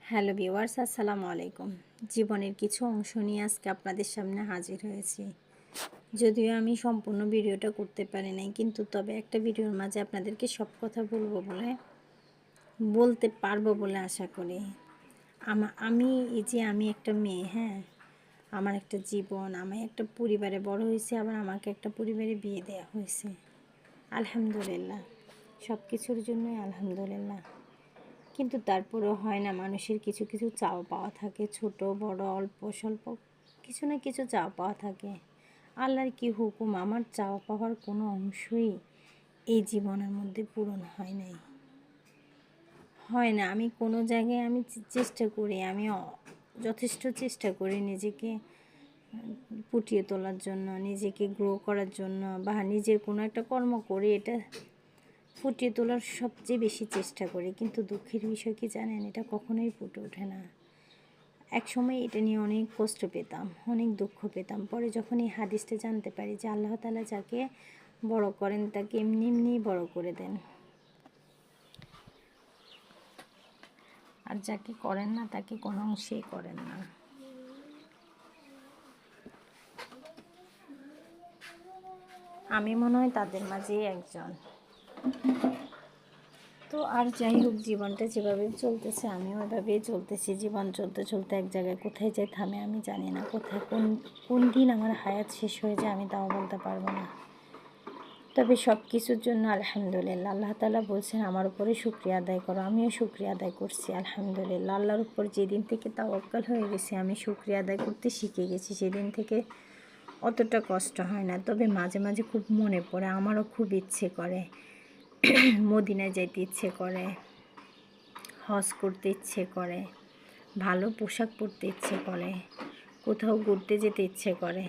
Hello viewers, আসসালামু আলাইকুম। জীবনের কিছু অংশ নিয়ে আজকে আপনাদের সামনে হাজির হয়েছি। যদিও আমি সম্পূর্ণ ভিডিওটা করতে পারি নাই, কিন্তু তবে একটা ভিডিওর মাঝে আপনাদেরকে সব কথা বলতে পারবো বলে আশা করি। আমি একটা মেয়ে, হ্যাঁ, আমার একটা জীবন, আমি একটা পরিবারে বড় হয়েছি, আবার আমাকে একটা পরিবারে বিয়ে দেওয়া হয়েছে। আলহামদুলিল্লাহ, সব কিছুর জন্যই আলহামদুলিল্লাহ। কিন্তু তারপরেও হয় না, মানুষের কিছু কিছু চাওয়া পাওয়া থাকে, ছোট বড় অল্প স্বল্প কিছু না কিছু চাওয়া পাওয়া থাকে। আল্লাহর কি হুকুম, আমার চাওয়া পাওয়ার কোনো অংশই এই জীবনের মধ্যে পূরণ হয় না। আমি কোনো জায়গায় আমি চেষ্টা করি, আমি যথেষ্ট চেষ্টা করি নিজেকে ফুটিয়ে তোলার জন্য, নিজেকে গ্রো করার জন্য, বা নিজের কোনো একটা কর্ম করে এটা ফুটিয়ে তোলার সবচেয়ে বেশি চেষ্টা করি। কিন্তু দুঃখের বিষয় কি জানেন, এটা কখনোই ফুটে ওঠে না। এক সময় এটা নিয়ে অনেক কষ্ট পেতাম, অনেক দুঃখ পেতাম। পরে যখন এই হাদিসটা জানতে পারি যে আল্লাহ তাআলা যাকে বড় করেন তাকে এমনি এমনিই বড় করে দেন, আর যাকে করেন না তাকে কোনো অংশেই করেন না। আমি মনে হয় তাদের মাঝেই একজন। তো আর যাই হোক, জীবনটা যেভাবে চলতেছে আমিও ওইভাবেই চলতেছি। জীবন চলতে চলতে এক জায়গায় কোথায় যে থামে আমি জানি না, কোথায় কোন দিন আমার হায়াত শেষ হয়ে যায় আমি তাও বলতে পারবো না। তবে সব কিছুর জন্য আলহামদুলিল্লাহ। আল্লাহ তাআলা বলছেন আমার উপরে শুকরিয়া আদায় করো, আমিও শুকরিয়া আদায় করছি আলহামদুলিল্লাহ। আল্লাহর উপর যেদিন থেকে তাওয়াক্কাল হয়ে গেছে, আমি শুকরিয়া আদায় করতে শিখে গেছি, সেদিন থেকে অতটা কষ্ট হয় না। তবে মাঝে মাঝে খুব মনে পড়ে, আমারও খুব ইচ্ছে করে মদিনায় যাইতে ইচ্ছে করে, হজ করতে ইচ্ছে করে, ভালো পোশাক পরতে ইচ্ছে করে, কোথাও ঘুরতে যেতে ইচ্ছে করে।